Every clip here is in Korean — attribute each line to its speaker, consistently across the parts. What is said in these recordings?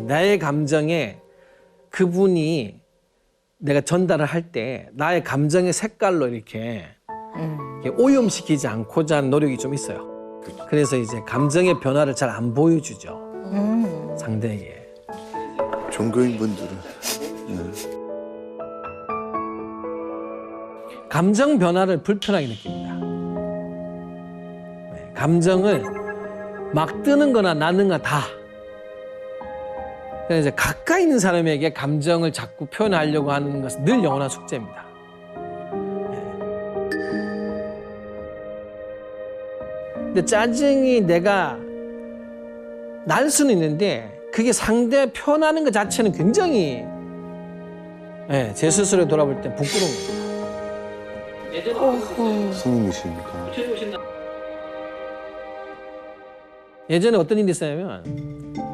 Speaker 1: 나의 감정에 그분이 내가 전달을 할 때 나의 감정의 색깔로 이렇게 오염시키지 않고자 하는 노력이 좀 있어요. 그래서 이제 감정의 변화를 잘 안 보여주죠. 상대에게.
Speaker 2: 종교인분들은
Speaker 1: 감정 변화를 불편하게 느낍니다. 네, 감정을 막 뜨는 거나 나는 거나 다. 그래서 이제 가까이 있는 사람에게 감정을 자꾸 표현하려고 하는 것은 늘 영원한 숙제입니다. 근데 짜증이 내가 날 수는 있는데 그게 상대 표현하는 것 자체는 굉장히 제 스스로 돌아볼 때 부끄러운 거예요.
Speaker 2: 스님이시니까.
Speaker 1: 예전에 어떤 일이 있었냐면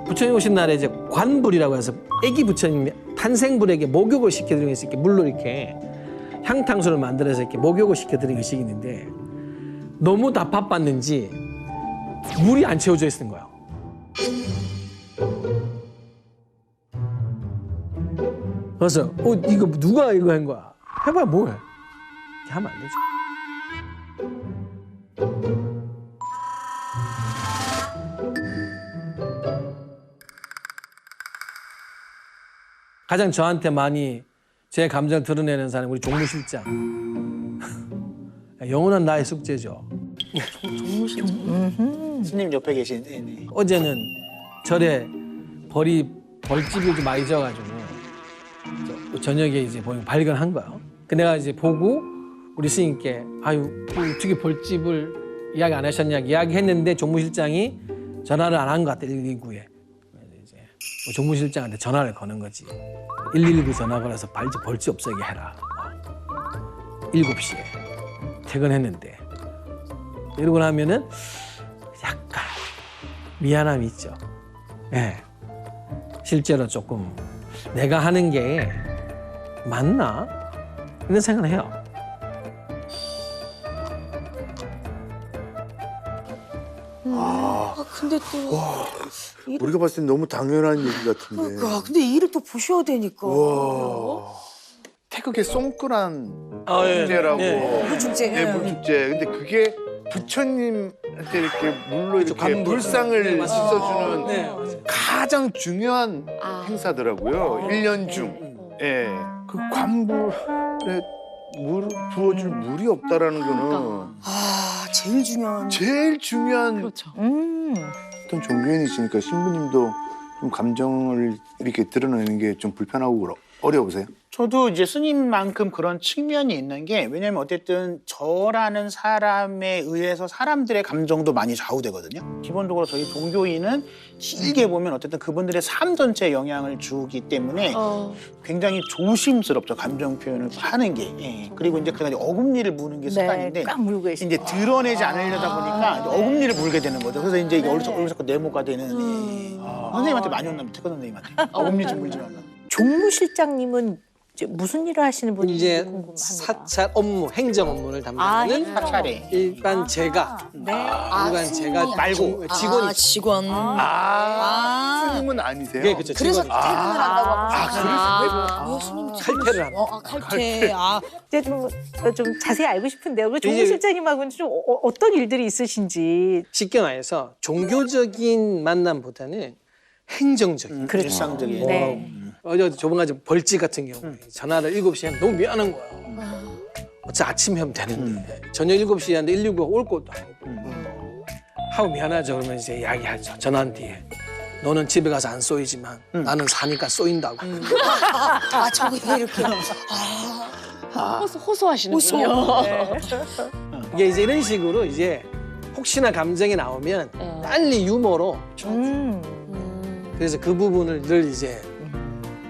Speaker 1: 부처님 오신 날에 이제 관불이라고 해서 아기 부처님 탄생불에게 목욕을 시켜드리는 것이 이렇게 물로 이렇게 향탕수를 만들어서 이렇게 목욕을 시켜드리는 것이 있는데 너무 다 바빴는지 물이 안 채워져 있는 거예요. 그래서 이거 누가 이거 한 거야? 해봐 뭐해? 이렇게 하면 안 되죠. 가장 저한테 많이 제 감정을 드러내는 사람이 우리 종무실장. 영원한 나의 숙제죠.
Speaker 3: 스님 옆에 계신데. 네.
Speaker 1: 어제는 절에 벌집이 좀 많이 져가지고 저녁에 이제 보면 발견한 거예요. 그 내가 이제 보고 우리 스님께 아유 어떻게 벌집을 이야기 안 하셨냐 이야기했는데 종무실장이 전화를 안 한 것 같아 119에. 이제 종무실장한테 전화를 거는 거지. 119 전화 걸어서 벌집 없어지게 해라. 7시에 퇴근했는데 이러고 나면은 약간 미안함이 있죠. 예. 실제로 조금 내가 하는 게 맞나? 이런 생각을 해요.
Speaker 4: 근데 또
Speaker 2: 우리가 봤을 땐 너무 당연한 얘기 같은데.
Speaker 4: 그러니까 근데 이 일을 또 보셔야 되니까.
Speaker 2: 와. 태극의 송크란
Speaker 1: 예.
Speaker 2: 축제라고.
Speaker 1: 예.
Speaker 4: 물축제.
Speaker 2: 네, 물축제. 근데 그게 부처님한테 이렇게 물로 이렇게
Speaker 1: 관불.
Speaker 2: 불상을
Speaker 1: 네, 맞습니다.
Speaker 2: 씻어주는
Speaker 1: 네, 맞아요.
Speaker 2: 가장 중요한 행사더라고요. 1년 중. 예. 그 관불에 물 부어줄 물이 없다라는 거는
Speaker 4: 제일 중요한.
Speaker 2: 제일 중요한
Speaker 5: 그렇죠.
Speaker 2: 어떤 종교인이시니까 신부님도 좀 감정을 이렇게 드러내는 게 좀 불편하고 어려우세요?
Speaker 3: 저도 이제 스님만큼 그런 측면이 있는 게 왜냐면 어쨌든 저라는 사람에 의해서 사람들의 감정도 많이 좌우되거든요. 기본적으로 저희 종교인은 길게 보면 어쨌든 그분들의 삶 전체에 영향을 주기 때문에 굉장히 조심스럽죠. 감정 표현을 하는 게. 예. 그리고 이제 그다음에 어금니를 무는 게 습관인데
Speaker 5: 꽉 물고 계시.
Speaker 3: 이제 드러내지 않으려다 보니까 이제 어금니를 물게 되는 거죠. 그래서 이제 이게 얼굴 자꾸 네모가 되는. 선생님한테 많이 혼납니다. 태권 선생님한테. 어금니 좀 물지 말라.
Speaker 5: 종무실장님은 이제 무슨 일을 하시는 분인지
Speaker 1: 이제
Speaker 5: 궁금합니다.
Speaker 1: 사찰 업무, 행정 업무를 담당하는
Speaker 3: 사찰에.
Speaker 1: 일반 제가
Speaker 5: 네.
Speaker 1: 일반 제가
Speaker 3: 말고.
Speaker 1: 직원이
Speaker 4: 직원.
Speaker 2: 스님은 아니세요?
Speaker 1: 네, 그렇죠.
Speaker 4: 그래서
Speaker 1: 직원이
Speaker 4: 퇴근을 한다고
Speaker 2: 그래서
Speaker 4: 스님
Speaker 1: 칼퇴를 합니다.
Speaker 4: 칼퇴.
Speaker 5: 이제 좀 자세히 알고 싶은데요. 그 종무실장님하고는 좀 어떤 일들이 있으신지.
Speaker 1: 쉽게 말해서 종교적인 만남보다는 행정적인.
Speaker 5: 그렇죠.
Speaker 3: 일상적인.
Speaker 5: 네.
Speaker 1: 어제 저번까지 벌집 같은 경우에 전화를 7시에 하면 너무 미안한 거야. 어차피 아침에 하면 되는데 저녁 7시에 하는데 119가 올 것도 아니고 하고 미안하죠. 그러면 이제 이야기하죠. 전화한 뒤에 너는 집에 가서 안 쏘이지만 나는 사니까 쏘인다고.
Speaker 4: 저게 이렇게.
Speaker 5: 호소하시는군요.
Speaker 1: 이게 이제 이런 식으로 이제 혹시나 감정이 나오면 빨리 유머로 그래서 그 부분을 늘 이제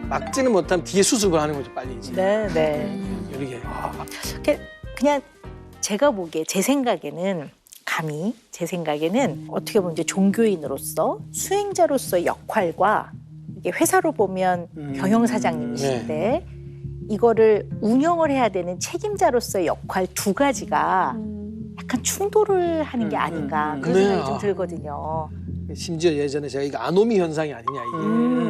Speaker 1: 막지는 못하면 뒤에 수습을 하는 거죠. 빨리 이제
Speaker 5: 네.
Speaker 1: 이렇게.
Speaker 5: 그냥 제가 보기에 제 생각에는 제 생각에는 어떻게 보면 이제 종교인으로서 수행자로서의 역할과 이게 회사로 보면 경영사장님이신데 이거를 운영을 해야 되는 책임자로서의 역할 두 가지가 약간 충돌을 하는 게 아닌가 그런 생각이 좀 들거든요.
Speaker 1: 심지어 예전에 제가 이거 아노미 현상이 아니냐 이게.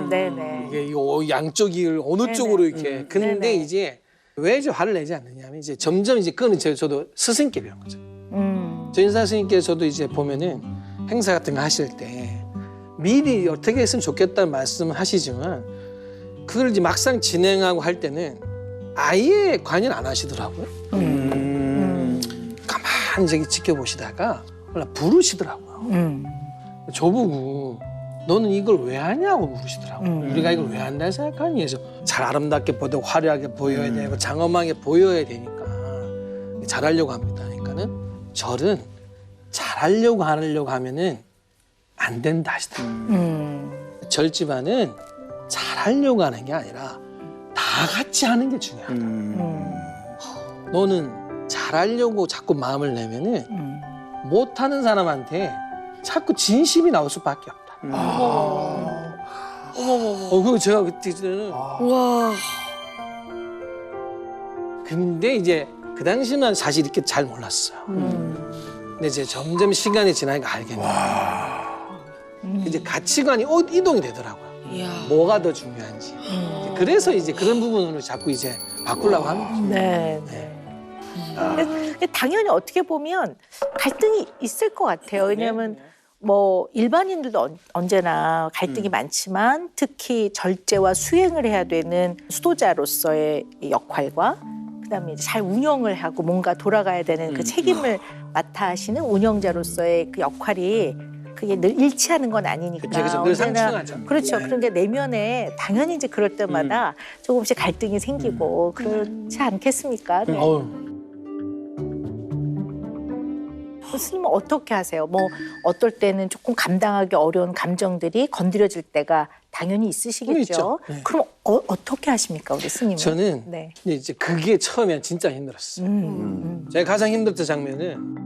Speaker 5: 네네.
Speaker 1: 이게 이거 양쪽이 어느
Speaker 5: 네네.
Speaker 1: 쪽으로 이렇게. 근데
Speaker 5: 네네.
Speaker 1: 이제 왜 이제 화를 내지 않느냐면 이제 점점 이제 그거는 저도 스승께 배운 거죠. 전인사 스님께서도 이제 보면은 행사 같은 거 하실 때 미리 어떻게 했으면 좋겠다는 말씀을 하시지만 그걸 이제 막상 진행하고 할 때는 아예 관여를 안 하시더라고요. 가만히 저기 지켜보시다가 부르시더라고요. 저보고 너는 이걸 왜 하냐고 물으시더라고요. 우리가 이걸 왜 한다 생각하니 해서 잘 아름답게 보고 화려하게 보여야 되고 장엄하게 보여야 되니까 잘하려고 합니다. 그러니까는 절은 잘하려고 하면은 안 된다 하시더라고요. 절 집안은 잘하려고 하는 게 아니라 다 같이 하는 게 중요하다. 너는 잘하려고 자꾸 마음을 내면은 못하는 사람한테 자꾸 진심이 나올 수밖에 없다. 그리고 제가 그때는
Speaker 4: 와.
Speaker 1: 근데 이제 그 당시는 사실 이렇게 잘 몰랐어요. 근데 이제 점점 시간이 지나니까 알겠네. 이제 가치관이 이동이 되더라고요.
Speaker 4: 이야.
Speaker 1: 뭐가 더 중요한지. 그래서 이제 그런 부분으로 자꾸 이제 바꾸려고 하는 거죠.
Speaker 5: 네. 네. 근데 당연히 어떻게 보면 갈등이 있을 것 같아요. 왜냐하면 뭐 일반인들도 언제나 갈등이 많지만 특히 절제와 수행을 해야 되는 수도자로서의 역할과 그다음에 이제 잘 운영을 하고 뭔가 돌아가야 되는 그 책임을 맡아 하시는 운영자로서의 그 역할이 그게 늘 일치하는 건 아니니까.
Speaker 1: 그쵸, 늘 상충하죠.
Speaker 5: 그렇죠.
Speaker 1: 네.
Speaker 5: 그런 게 내면에 당연히 이제 그럴 때마다 조금씩 갈등이 생기고 그렇지 않겠습니까? 네. 스님은 어떻게 하세요? 뭐 어떨 때는 조금 감당하기 어려운 감정들이 건드려질 때가 당연히 있으시겠죠.
Speaker 1: 있죠. 네.
Speaker 5: 그럼 어떻게 하십니까, 우리 스님은?
Speaker 1: 저는
Speaker 5: 네.
Speaker 1: 이제 그게 처음엔 진짜 힘들었어요. 제가 가장 힘들었던 장면은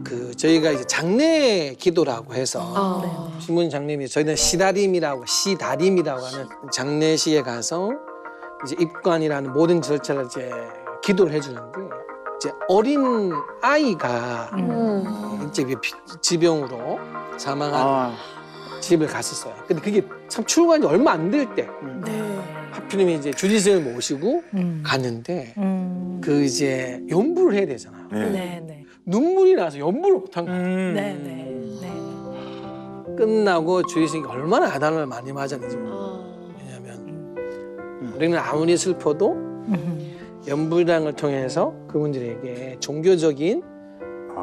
Speaker 1: 그 저희가 이제 장례 기도라고 해서 신문 장례미 저희는 시다림이라고 하는 장례식에 가서 이제 입관이라는 모든 절차를 이제 기도를 해주는데 이제 어린 아이가 이제 지병으로 사망한 집을 갔었어요. 근데 그게 참 출간이 얼마 안 될 때 하필이면 이제 주지스님을 모시고 갔는데 그 이제 연부를 해야 되잖아요.
Speaker 5: 네, 네.
Speaker 1: 눈물이 나서 연부를 못한 거예요.
Speaker 5: 네, 네. 네.
Speaker 1: 끝나고 주지스님이 얼마나 아담을 많이 맞았는지 왜냐하면 우리는 아무리 슬퍼도 연불당을 통해서 그분들에게 종교적인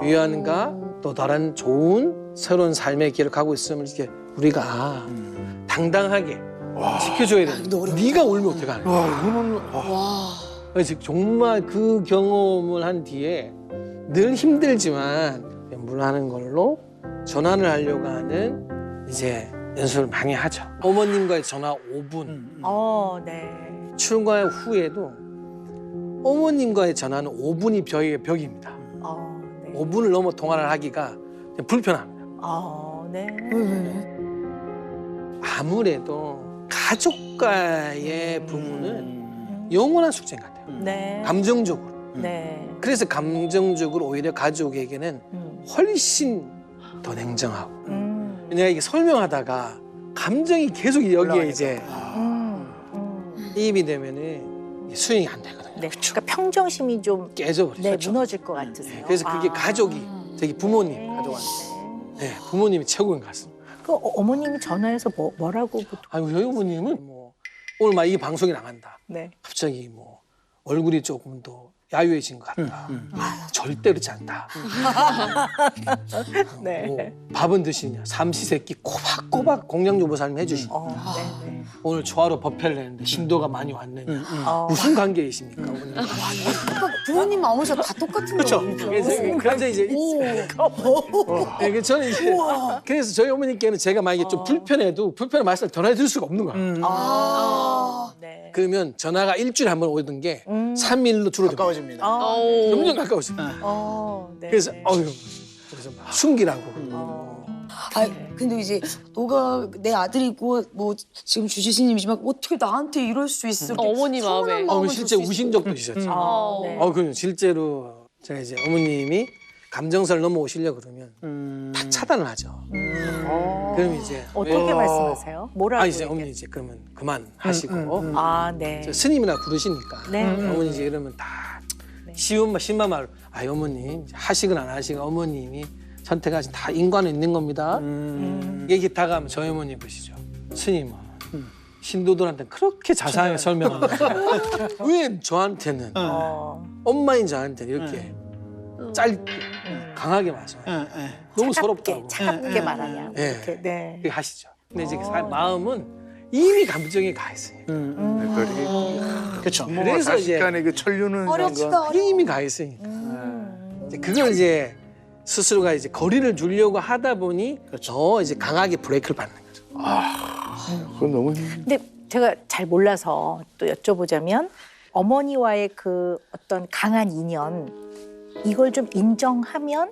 Speaker 1: 위안과 또 다른 좋은 새로운 삶의 길을 가고 있음을 이렇게 우리가 당당하게 지켜줘야 된다. 네가 울면 어떡하냐. 그래서 정말 그 경험을 한 뒤에 늘 힘들지만 연불하는 걸로 전환을 하려고 하는 이제 연습을 많이 하죠. 어머님과의 전화 5분.
Speaker 5: 네.
Speaker 1: 출가 후에도 어머님과의 전화는 5분이 벽입니다.
Speaker 5: 네.
Speaker 1: 5분을 넘어 통화를 하기가 불편합니다.
Speaker 5: 네.
Speaker 1: 아무래도 가족과의 부분은 영원한 숙제 같아요.
Speaker 5: 네.
Speaker 1: 감정적으로.
Speaker 5: 네.
Speaker 1: 그래서 감정적으로 오히려 가족에게는 훨씬 더 냉정하고. 내가 이게 설명하다가 감정이 계속 여기에 이제 이입이 되면은 수행이 안 되거든요.
Speaker 5: 네. 그러니까 평정심이 좀
Speaker 1: 깨져버리죠.
Speaker 5: 네, 무너질 것 같으세요.
Speaker 1: 그래서 그게 가족이, 저기 부모님, 가족한테. 네, 부모님이 최고인 것 같습니다.
Speaker 5: 그 어머님이 전화해서 뭐라고 보통?
Speaker 1: 아니, 저희 어머님은 뭐, 오늘 막 이 방송이 나간다.
Speaker 5: 네.
Speaker 1: 갑자기 뭐, 얼굴이 조금 더 야유해진 것 같다. 절대 그렇지 않다.
Speaker 5: 네.
Speaker 1: 뭐, 밥은 드시냐? 삼시세끼 꼬박꼬박 공양조보살님 해주시냐?
Speaker 5: 네, 네.
Speaker 1: 오늘 초하루 법회를 했는데 신도가 많이 왔느냐? 무슨 관계이십니까? 어머님?
Speaker 4: 부모님 마음에서 다 똑같은
Speaker 1: 그렇죠.
Speaker 4: 거예요.
Speaker 1: 그래서 이제 네, 저는 이제 그래서 저희 어머니께는 제가 만약에 좀 불편해도 불편한 말씀을 전해드릴 수가 없는 거야.
Speaker 5: 네.
Speaker 1: 그러면 전화가 일주일에 한 번 오던 게 3일로 줄어들어요.
Speaker 3: 가까워집니다.
Speaker 1: 점점 가까워져.
Speaker 5: 네.
Speaker 1: 그래서
Speaker 5: 네.
Speaker 1: 그래서 막 숨기라고.
Speaker 4: 아, 근데 이제 너가 내 아들이고 뭐 지금 주지스님이지만 어떻게 나한테 이럴 수 있어?
Speaker 6: 어머니 마음에.
Speaker 1: 실제 우신 적도 있었죠.
Speaker 5: 네.
Speaker 1: 그럼 실제로 제가 이제 어머님이 감정선을 넘어오시려 그러면 다 차단을 하죠. 그럼 이제
Speaker 5: 어떻게 말씀하세요? 뭐라고?
Speaker 1: 아 이제 어머니 이제 그러면 그만 하시고
Speaker 5: 아, 네.
Speaker 1: 저 스님이나 부르시니까
Speaker 5: 네.
Speaker 1: 어머니 이제 이러면 다 쉬운 말 심한 말. 아 어머님 하시건 안 하시건 어머님이 선택하신 다 인과는 있는 겁니다. 얘기 다 가면 저희 어머니 보시죠. 스님은 신도들한테 그렇게 자세하게 설명하는데 왜 저한테는 엄마인 저한테는 이렇게 짧게 강하게 말씀해요. 너무 서럽다고.
Speaker 5: 차갑게 말하냐.
Speaker 1: 예.
Speaker 5: 이렇게. 네.
Speaker 1: 그렇게 하시죠. 근데 이제 마음은 이미 감정이 가 있어요.
Speaker 3: 그렇죠.
Speaker 1: 그래서
Speaker 2: 자식
Speaker 1: 이제
Speaker 2: 간의 그 천류는
Speaker 4: 어렵다.
Speaker 1: 이미 가 있으니까. 이제 그걸 이제 스스로가 이제 거리를 두려고 하다 보니 더 이제 강하게 브레이크를 밟는 거죠.
Speaker 2: 그건 너무 힘들어.
Speaker 5: 근데 제가 잘 몰라서 또 여쭤보자면 어머니와의 그 어떤 강한 인연 이걸 좀 인정하면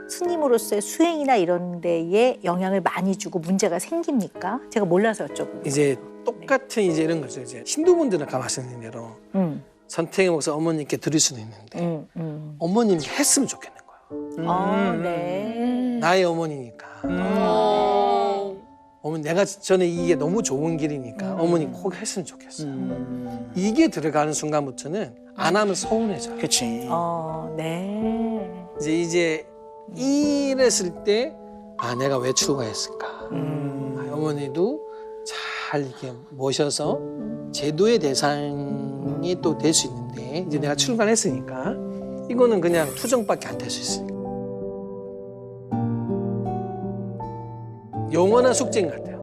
Speaker 5: 스님으로서의 수행이나 이런 데에 영향을 많이 주고 문제가 생깁니까? 제가 몰라서 여쭤보는
Speaker 1: 이제 똑같은 이제 이런 거죠. 이제 신도분들은 아까 말씀드린 대로 선택의 몫을 어머님께 드릴 수는 있는데 어머님이 했으면 좋겠는 거예요.
Speaker 5: 네.
Speaker 1: 나의 어머니니까. 어머니 내가 전에 이게 너무 좋은 길이니까 어머니 꼭 했으면 좋겠어. 이게 들어가는 순간부터는 안 하면 서운해져요.
Speaker 3: 그렇지.
Speaker 5: 네.
Speaker 1: 이제 이랬을 때 아 내가 왜 출가했을까? 아, 어머니도 잘 이렇게 모셔서 제도의 대상이 또 될 수 있는데 이제 내가 출가를 했으니까 이거는 그냥 투정밖에 안 될 수 있으니까 영원한 숙제인 것 같아요.